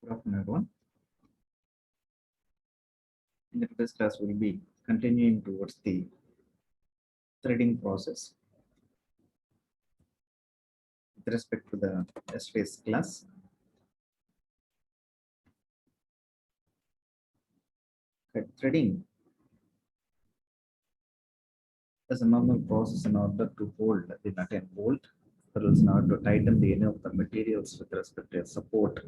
Good afternoon, everyone. In today's class, we'll be continuing towards the threading process with respect to the yesterday's class. Threading is a normal process in order to hold the nut and bolt, or else in order to tighten any of the materials with respect to a support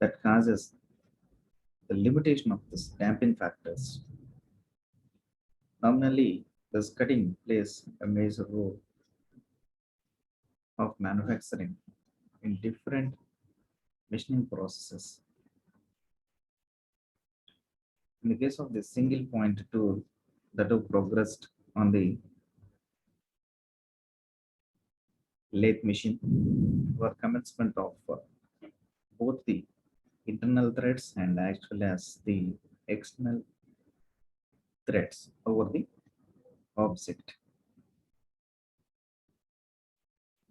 that causes the limitation of the damping factors. Normally, this cutting plays a major role of manufacturing in different machining processes. In the case of the single point tool that have progressed on the lathe machine for commencement of both the internal threads and as well as the external threads over the object.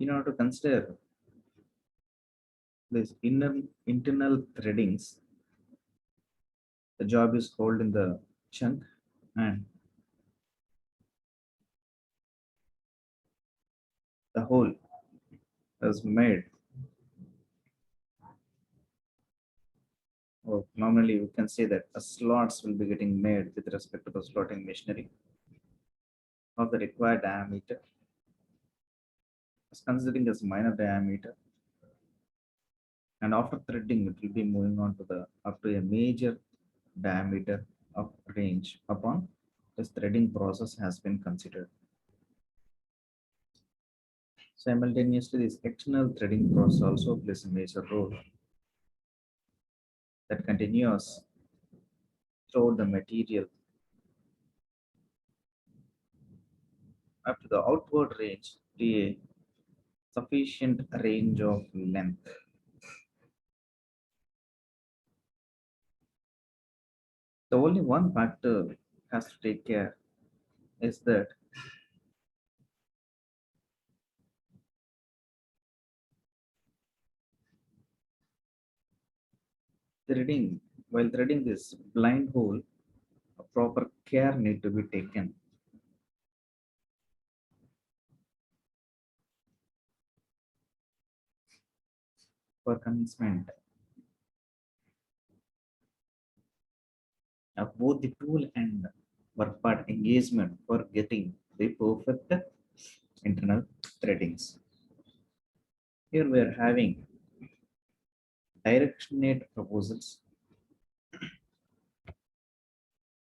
In order to consider this internal threadings, the job is held in the chunk and the hole is made. Or normally we can say that a slots will be getting made with respect to the slotting machinery of the required diameter, as considering as minor diameter, and after threading it will be moving on to the up to a major diameter of range upon this threading process has been considered. Simultaneously, this external threading process also plays a major role that continues throughout the material up to the outward range to a sufficient range of length. The only one factor has to take care is that while threading this blind hole, a proper care need to be taken. For commencement of both the tool and work part engagement for getting the perfect internal threadings. Here we are having directionate proposals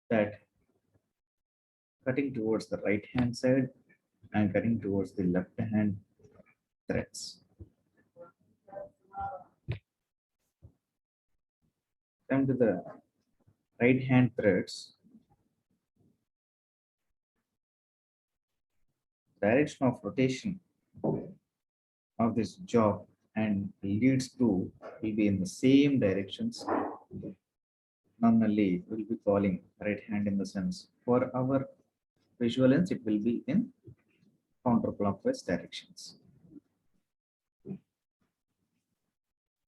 that cutting towards the right hand side and cutting towards the left hand threads. Come to the right hand threads. Direction of rotation of this job and leads to will be in the same directions. Normally we'll be calling right hand in the sense for our visual ends it will be in counterclockwise directions.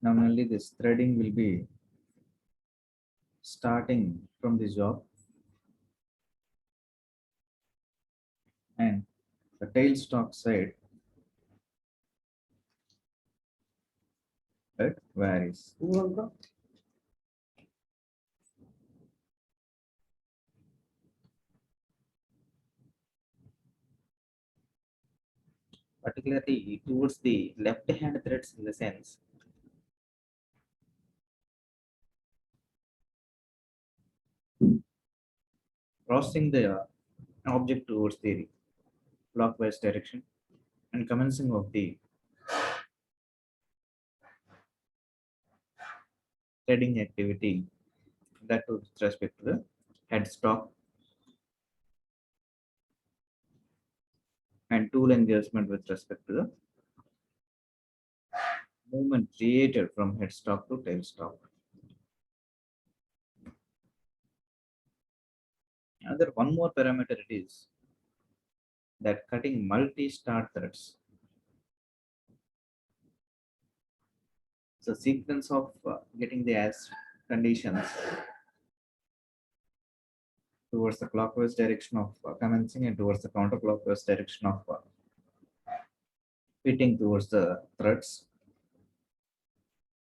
Normally this threading will be starting from the job and the tailstock side it varies. Particularly towards the left hand threads in the sense crossing the object towards the clockwise direction and commencing of the threading activity that with respect to the headstock and tool engagement with respect to the movement created from headstock to tailstock. Another one more parameter it is that cutting multi-start threads. So sequence of getting the as conditions towards the clockwise direction of commencing and towards the counterclockwise direction of fitting towards the threads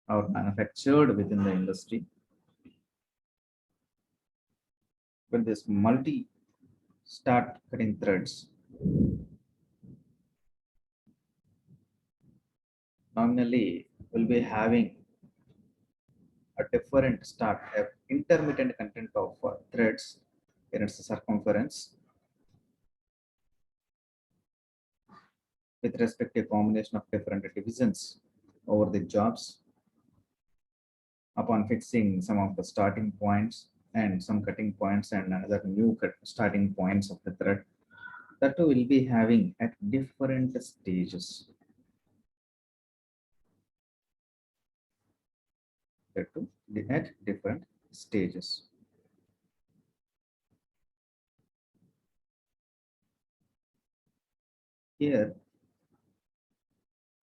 are manufactured within the industry. When this multi-start cutting threads nominally will be having a different start, intermittent content of threads in its circumference with respect to a combination of different divisions over the jobs upon fixing some of the starting points and some cutting points and another new starting points of the thread that will be having at different stages. That too at different stages. Here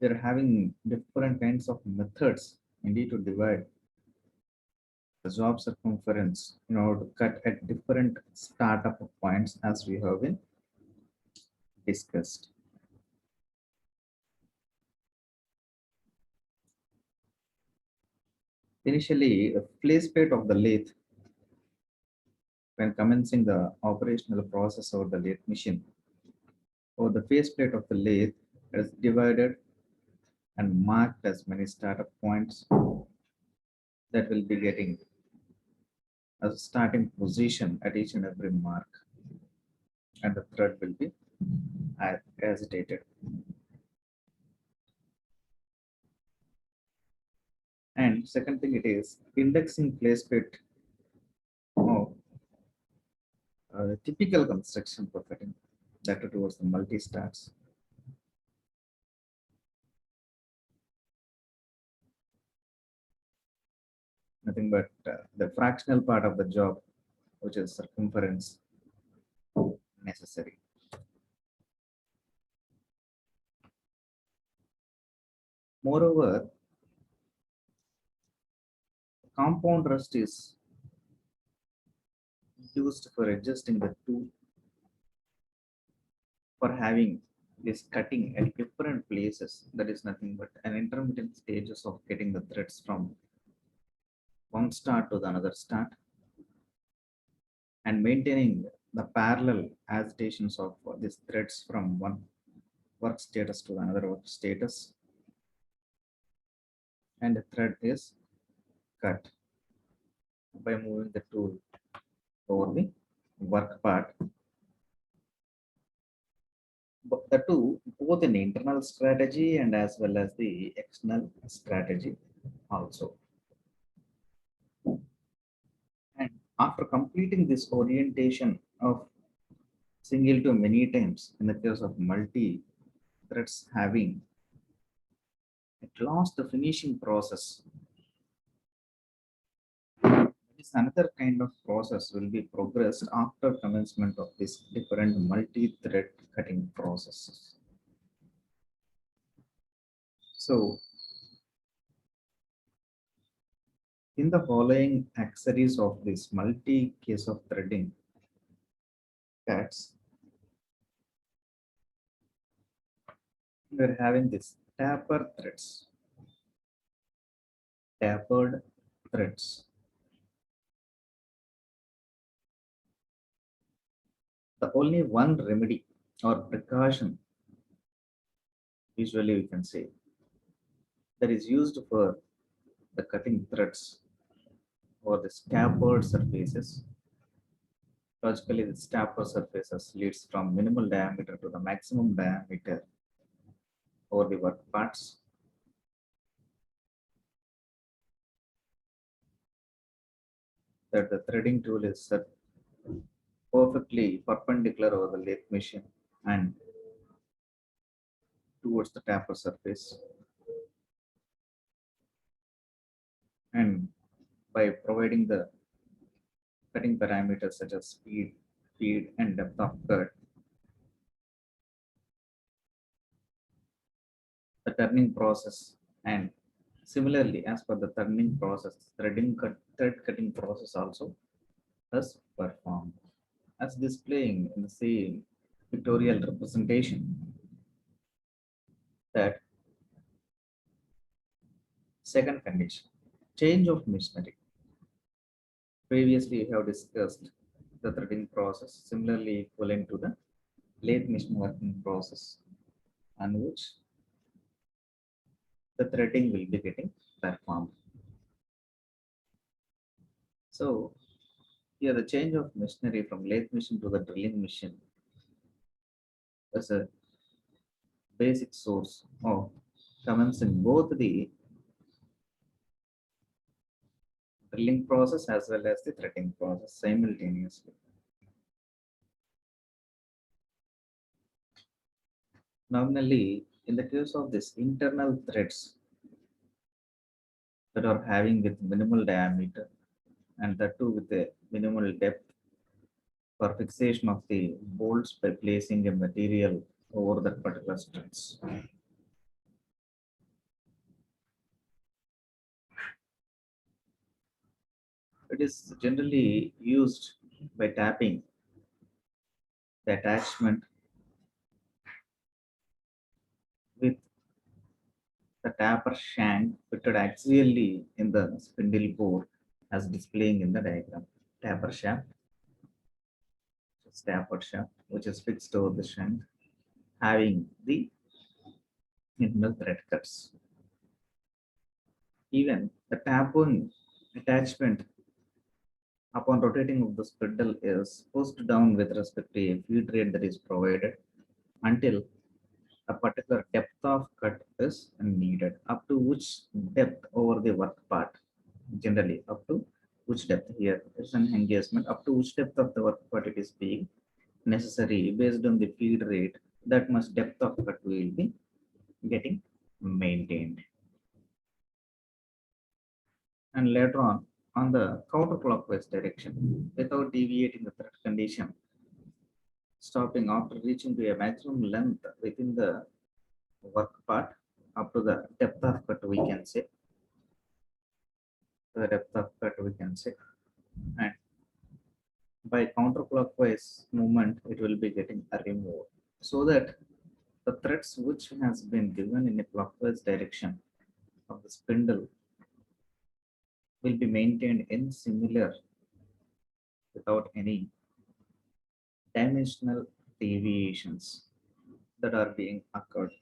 we are having different kinds of methods indeed to divide the job circumference in order to cut at different startup points as we have been discussed. Initially, the place plate of the lathe when commencing the operational process of the lathe machine or the faceplate of the lathe is divided and marked as many startup points that will be getting as a starting position at each and every mark, and the thread will be agitated. And second thing, it is indexing faceplate of typical construction for cutting that towards the multi-starts. Nothing but the fractional part of the job, which is circumference necessary. Moreover, compound rust is used for adjusting the tool for having this cutting at different places. That is nothing but an intermittent stages of getting the threads from one start to the another start and maintaining the parallel agitations of these threads from one work status to another work status, and the thread is cut by moving the tool over the work part. But the two, both in internal strategy and as well as the external strategy also. And after completing this orientation of single to many times in the case of multi threads having, at last the finishing process is another kind of process will be progressed after commencement of this different multi-thread cutting processes. So in the following accessories of this multi case of threading cuts, we're having this taper threads, tapered threads. The only one remedy or precaution, usually we can say, that is used for the cutting threads or the tapered surfaces. Logically, the taper surfaces leads from minimal diameter to the maximum diameter over the work parts. That the threading tool is set perfectly perpendicular over the lathe machine and towards the taper surface. And by providing the cutting parameters such as speed, feed, and depth of cut, the turning process and Similarly, as per the thread cutting process also is performed as displaying in the same pictorial representation that second condition, change of machinery. Previously, we have discussed the threading process, similarly equivalent to the lathe machine working process, on which the threading will be getting performed. So, here the change of machinery from lathe machine to the drilling machine is a basic source of commencing both the drilling process as well as the threading process simultaneously. Normally, in the case of this internal threads that are having with minimal diameter and that too with a minimal depth for fixation of the bolts by placing a material over that particular struts. It is generally used by tapping the attachment with the taper shank fitted axially in the spindle bore as displaying in the diagram. Taper shaft, taper shaft, which is fixed over the shank, having the internal thread cuts. Even the tapping attachment upon rotating of the spindle is pushed down with respect to a feed rate that is provided until a particular depth of cut is needed, up to which depth over the work part, generally up to which depth here is an engagement, up to which depth of the work part it is being necessary based on the feed rate, that much depth of cut will be getting maintained. And later on the counterclockwise direction, without deviating the thread condition, stopping after reaching to a maximum length within the work part up to the depth of cut we can say, and by counterclockwise movement it will be getting removed so that the threads which has been given in a clockwise direction of the spindle will be maintained in similar without any dimensional deviations that are being occurred.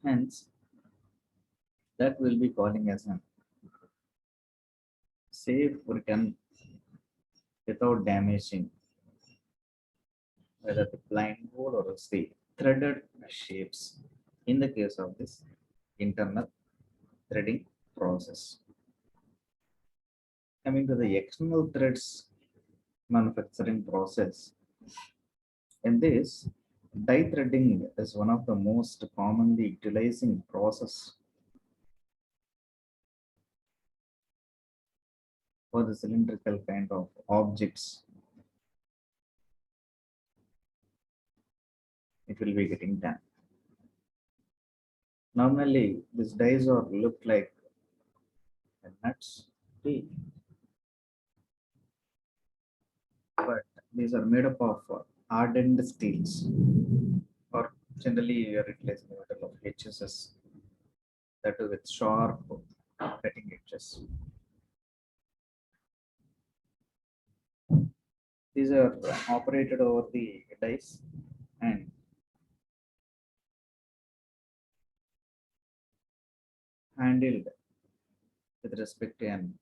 Hence, that will be calling as a safe return without damaging whether the blind hole or the threaded shapes in the case of this internal threading process. Coming to the external threads manufacturing process, in this, die threading is one of the most commonly utilizing process for the cylindrical kind of objects. It will be getting done. Normally, these dies are look like nuts, but these are made up of hardened steels, or generally we are utilizing the metal of HSS, that is with sharp cutting edges. These are operated over the dies and handled with respect to an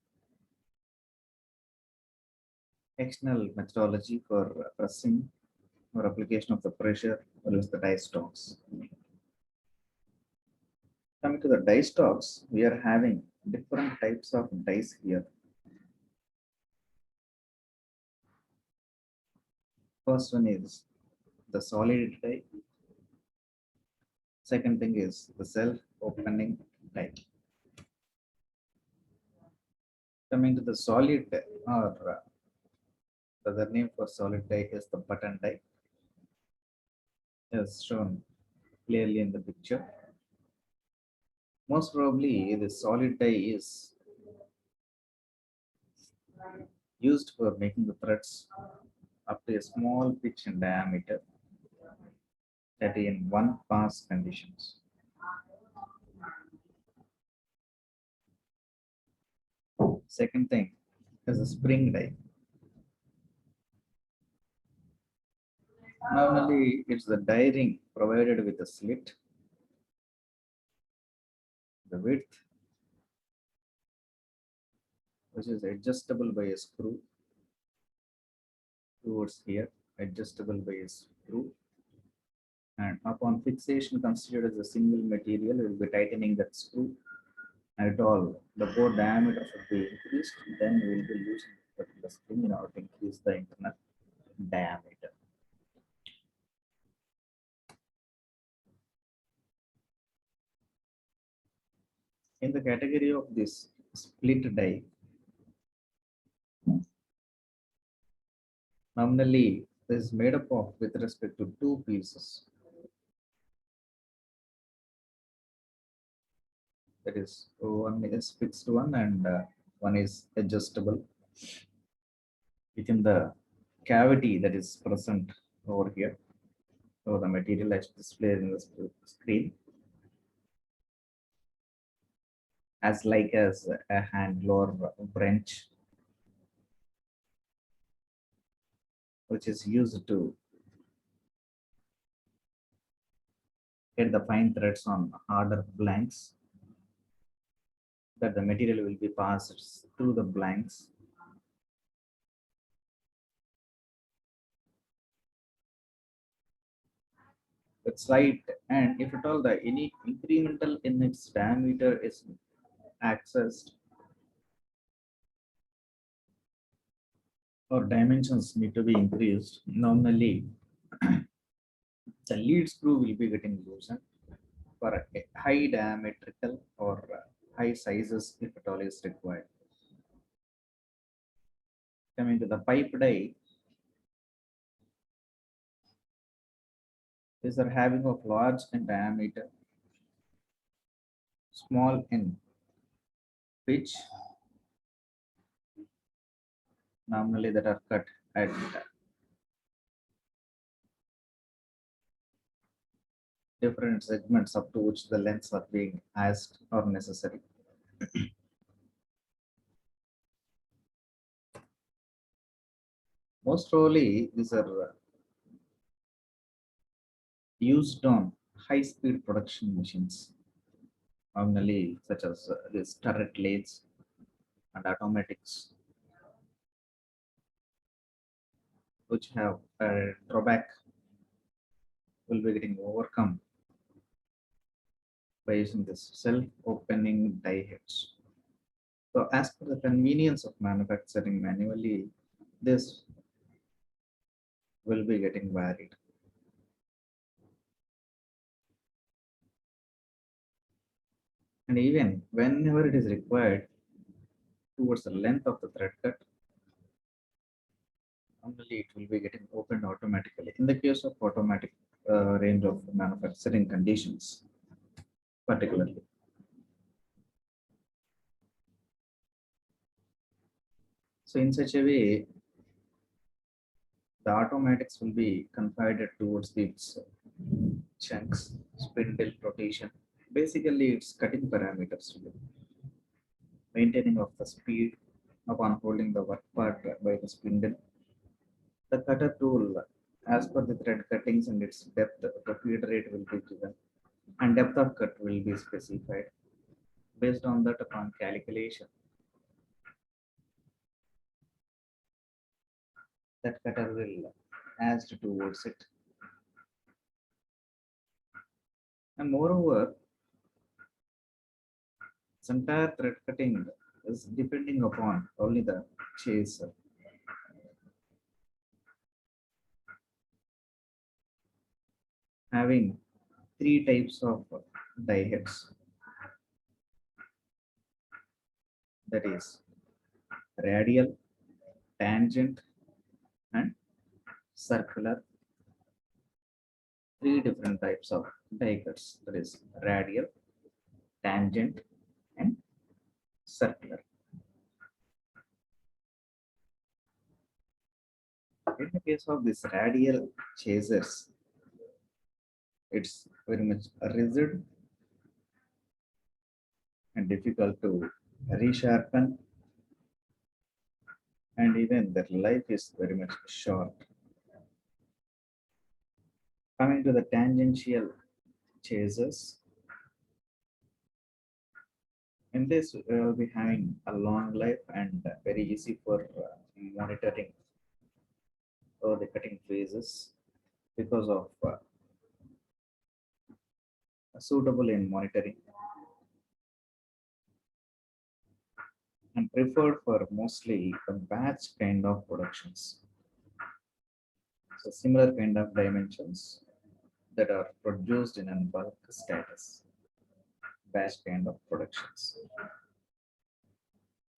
external methodology for pressing or application of the pressure as the die stocks. Coming to the die stocks, we are having different types of dies here. First one is the solid die. Second thing is the self-opening die. Coming to the solid die, or the other name for solid die is the button die, as shown clearly in the picture. Most probably, the solid die is used for making the threads up to a small pitch and diameter that in one pass conditions. Second thing is a spring die. Normally, it's the die ring provided with a slit, the width, which is adjustable by a screw towards here, adjustable by a screw. And upon fixation considered as a single material, we will be tightening that screw. At all, the bore diameter should be increased, then we will be using the spring in order to increase the internal diameter. In the category of this split die, nominally this is made up of with respect to two pieces. That is, one is fixed one and one is adjustable within the cavity that is present over here. So the material is displayed in the screen as like as a handle or wrench, which is used to get the fine threads on harder blanks, that the material will be passed through the blanks. With slight, and if at all the any incremental in its diameter is accessed or dimensions need to be increased, normally the lead screw will be getting loosened for a high diametrical or high sizes if at all is required. Coming to the pipe die, these are having of large in diameter, small in pitch, normally that are cut at different segments up to which the lengths are being asked or necessary. Most probably, these are used on high-speed production machines, normally such as these turret lathes and automatics, which have a drawback will be getting overcome by using this self-opening die heads. So as per the convenience of manufacturing manually, this will be getting varied. And even whenever it is required towards the length of the thread cut, normally it will be getting opened automatically in the case of automatic range of manufacturing conditions, particularly. So in such a way, the automatics will be confided towards its chunks, spindle rotation. Basically, it's cutting parameters, maintaining of the speed upon holding the work part by the spindle. The cutter tool, as per the thread cuttings and its depth, the feed rate will be given and depth of cut will be specified. Based on that, upon calculation, that cutter will asked towards it. And moreover, this entire thread cutting is depending upon only the chaser. Having three types of die heads, that is radial, tangent, and circular. Three different types of die cuts, that is radial, tangent, and circular. In the case of these radial chasers, it's very much rigid and difficult to resharpen, and even their life is very much short. Coming to the tangential chasers, in this we will be having a long life and very easy for monitoring or the cutting phases because of suitable in monitoring and preferred for mostly the batch kind of productions. So similar kind of dimensions that are produced in a bulk status, batch kind of productions.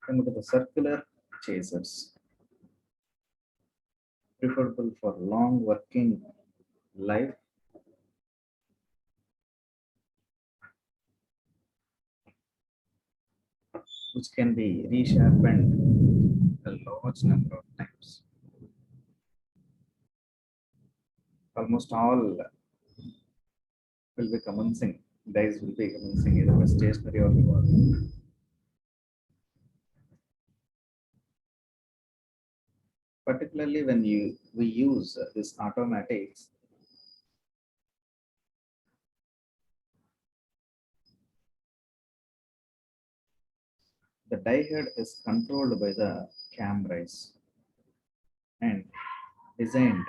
Coming to the circular chasers, preferable for long working life, which can be resharpened a large number of times. Almost all will be commencing, dies will be commencing either by stationary or revolving. Particularly when we use this automatics, the die head is controlled by the cameras and designed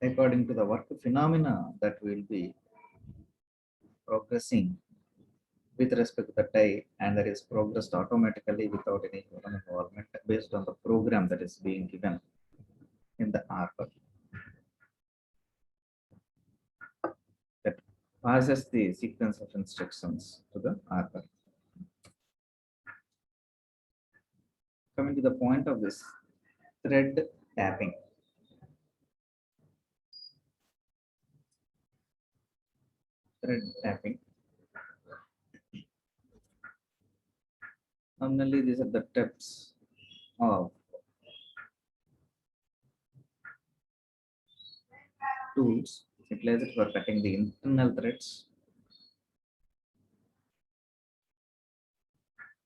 according to the work phenomena that will be progressing with respect to the die, and that is progressed automatically without any human involvement based on the program that is being given in the arbor that passes the sequence of instructions to the arbor. Coming to the point of this thread tapping. Thread tapping. Normally, these are the tips of tools utilized for cutting the internal threads.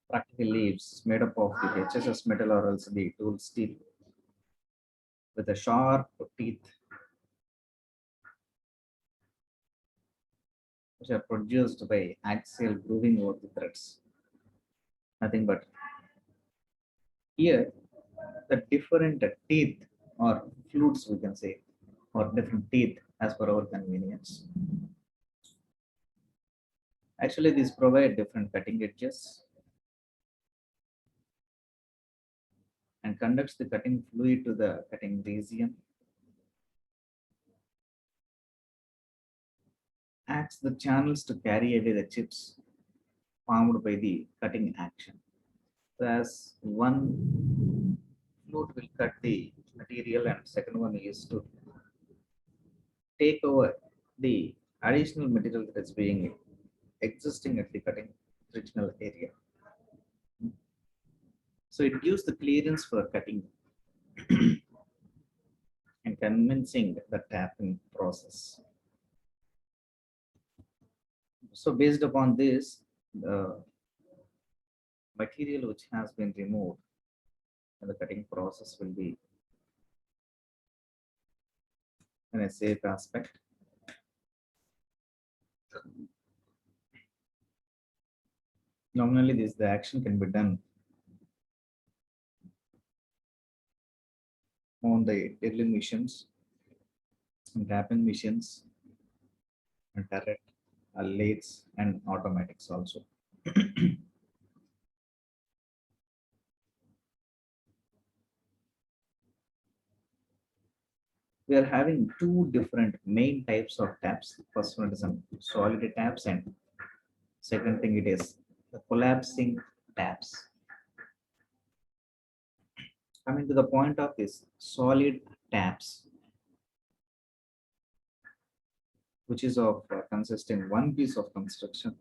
Practically, it's made up of the HSS metal or else the tool steel with a sharp teeth which are produced by axial grooving over the threads. Nothing but here the different teeth or flutes we can say, or different teeth as per our convenience. Actually, these provide different cutting edges and conducts the cutting fluid to the cutting region, acts the channels to carry away the chips formed by the cutting action. Whereas one flute will cut the material and second one is to take over the additional material that is being existing at the cutting frictional area. So it gives the clearance for cutting and convincing the tapping process. So based upon this, the material which has been removed in the cutting process will be in a safe aspect. Normally, the action can be done on the drilling machines, and tapping machines, and turret, lathes, and automatics also. We are having two different main types of taps. First one is some solid taps, and second thing it is the collapsing taps. Coming to the point of this solid taps, which is of consisting one piece of construction,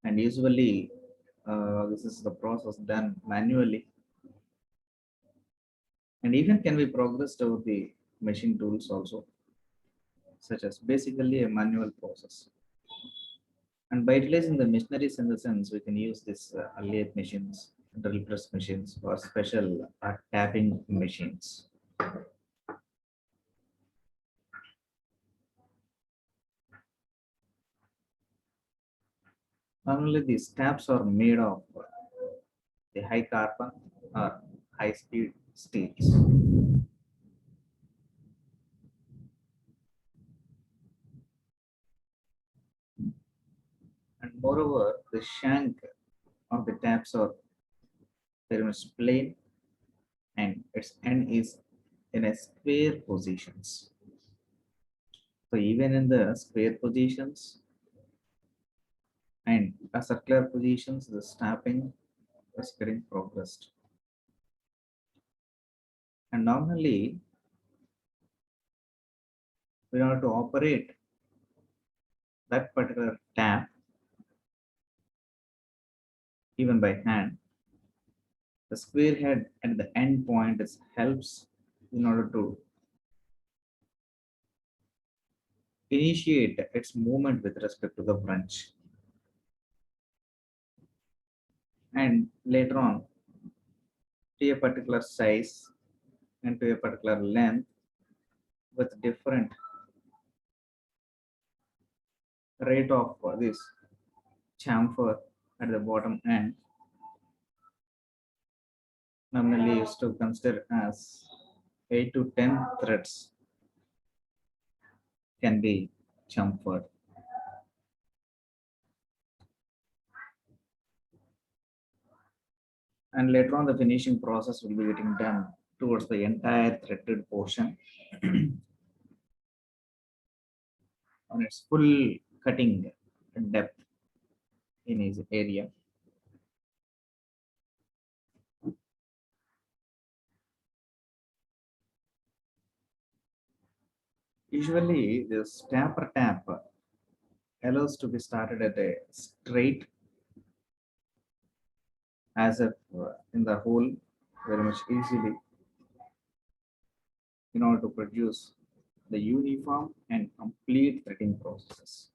and usually this is the process done manually, and even can be progressed over the machine tools also, such as basically a manual process. And by utilizing the machineries in the sense, we can use this lathe machines, drill press machines, or special tapping machines. Normally, these taps are made of the high carbon or high speed steels. And moreover, the shank of the taps are very much plain and its end is in a square positions. So even in the square positions and a circular positions, the snapping is getting progressed. And normally, we have to operate that particular tap even by hand. The square head at the end point is helps in order to initiate its movement with respect to the branch. And later on, to a particular size and to a particular length with different rate of this chamfer at the bottom end, normally used to consider as 8 to 10 threads can be chamfered. And later on, the finishing process will be getting done towards the entire threaded portion on its full cutting depth in its area. Usually, this taper tap allows to be started at a straight as if in the hole very much easily in order to produce the uniform and complete threading processes.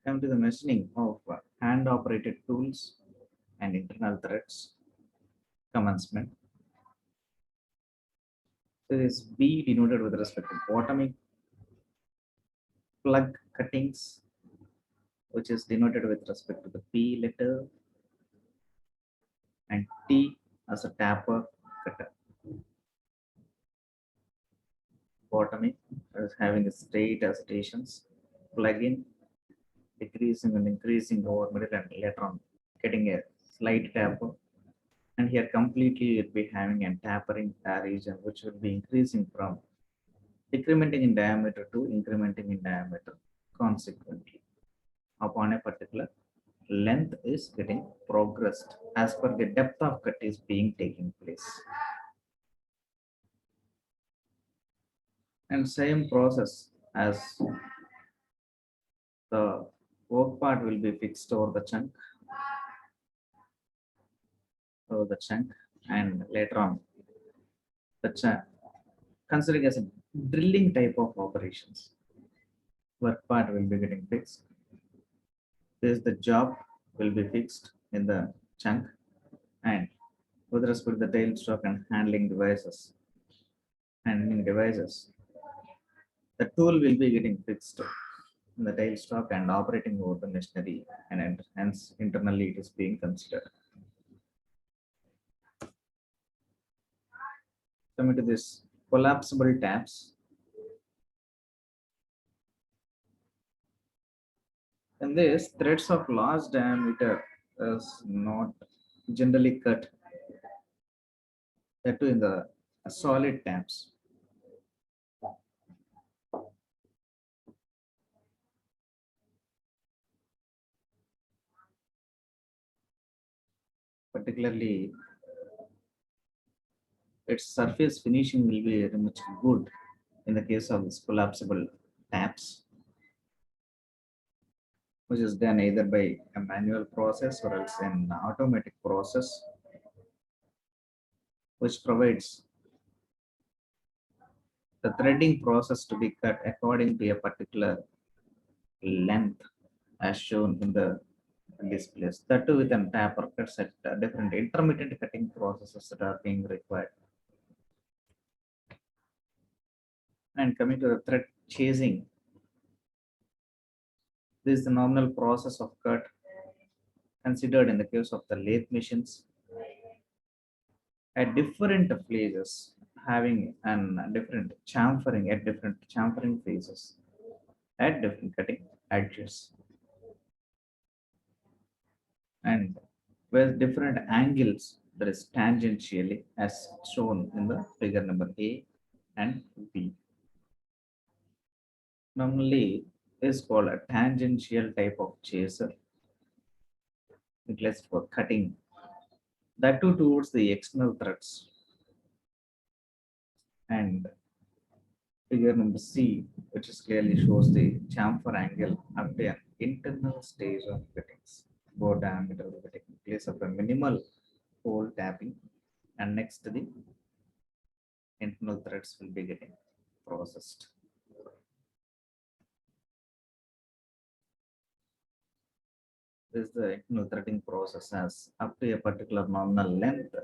Come to the machining of hand operated tools and internal threads commencement. There is B denoted with respect to bottoming, plug cuttings, which is denoted with respect to the P letter, and T as a taper cutter. Bottoming is having a straight stations, plug in, decreasing and increasing over middle and later on getting a slight taper. And here completely it will be having a tapering region which will be increasing from decrementing in diameter to incrementing in diameter consequently upon a particular length is getting progressed as per the depth of cut is being taking place. And same process as the work part will be fixed over the chunk, and later on the chunk considering as a drilling type of operations, work part will be getting fixed. This the job will be fixed in the chunk, and with respect to the tailstock and handling devices, the tool will be getting fixed in the tailstock and operating over the machinery, and hence internally it is being considered. Coming to this collapsible taps. In this, threads of large diameter is not generally cut, that too in the solid taps. Particularly its surface finishing will be very much good in the case of this collapsible taps, which is done either by a manual process or else an automatic process, which provides the threading process to be cut according to a particular length as shown in the displays. That too with an taper cuts at different intermittent cutting processes that are being required. And coming to the thread chasing, this is the nominal process of cut considered in the case of the lathe machines at different phases, having an different chamfering at different chamfering phases at different cutting edges and with different angles that is tangentially as shown in the figure number A and B. Normally is called a tangential type of chaser, utilized for cutting, that too towards the external threads. And figure number C, which is clearly shows the chamfer angle at the internal stage of cuttings. Bore diameter will be taking place of a minimal hole tapping, and next to the internal threads will be getting processed. This is the internal threading process as up to a particular nominal length,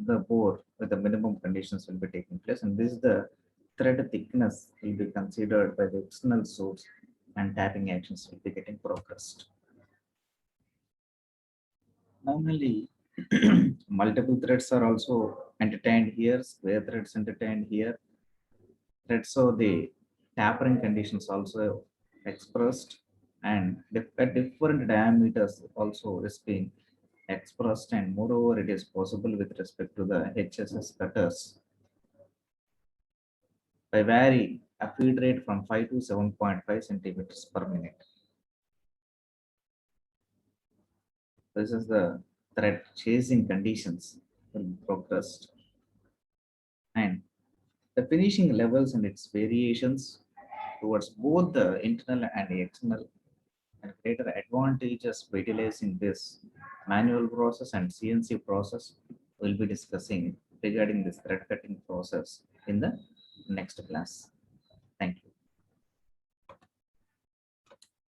the bore with the minimum conditions will be taking place, and this is the thread thickness will be considered by the external source, and tapping actions will be getting progressed. Normally, multiple threads are also entertained here, square threads entertained here. Threads so the tapering conditions also expressed, and at different diameters also is being expressed, and moreover it is possible with respect to the HSS cutters by varying a feed rate from 5 to 7.5 centimeters per minute. This is the thread chasing conditions will be progressed, and the finishing levels and its variations towards both the internal and the external, and greater advantages by utilizing this manual process and CNC process we'll be discussing regarding this thread cutting process in the next class. Thank you.